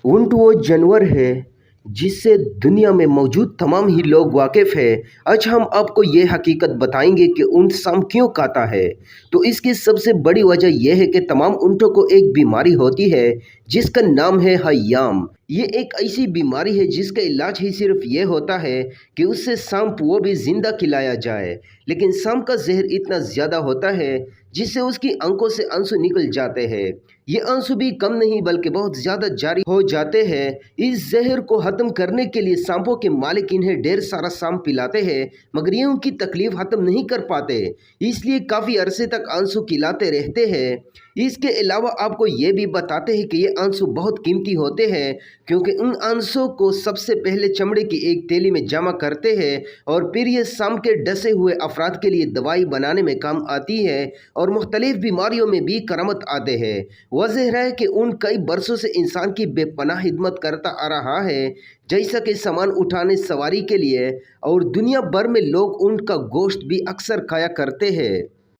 ऊंट वो जानवर है जिससे दुनिया में मौजूद तमाम ही लोग वाकिफ़ हैं। आज हम आपको ये हकीकत बताएंगे कि ऊंट शाम क्यों खाता है। तो इसकी सबसे बड़ी वजह यह है कि तमाम ऊंटों को एक बीमारी होती है जिसका नाम है हयाम। ये एक ऐसी बीमारी है जिसका इलाज ही सिर्फ ये होता है कि उससे सांप वो भी ज़िंदा खिलाया जाए, लेकिन सांप का जहर इतना ज़्यादा होता है जिससे उसकी आंखों से आंसू निकल जाते हैं। ये आंसू भी कम नहीं बल्कि बहुत ज़्यादा जारी हो जाते हैं। इस जहर को ख़त्म करने के लिए सांपों के मालिक इन्हें ढेर सारा सांप पिलाते हैं, मगर ये उनकी तकलीफ़ ख़त्म नहीं कर पाते, इसलिए काफ़ी अरसे तक आंसू खिलाते रहते हैं। इसके अलावा आपको ये भी बताते हैं कि ये आंसू बहुत कीमती होते हैं, क्योंकि उन आंसू को सबसे पहले चमड़े की एक थैली में जमा करते हैं और फिर ये सांप के डसे हुए अफराद के लिए दवाई बनाने में काम आती है और मुख्तलिफ बीमारियों में भी करामत आते हैं। वजह है कि ऊंट कई बरसों से इंसान की बेपनाह खिदमत करता आ रहा है, जैसा कि सामान उठाने, सवारी के लिए, और दुनिया भर में लोग ऊंट का गोश्त भी अक्सर खाया करते हैं।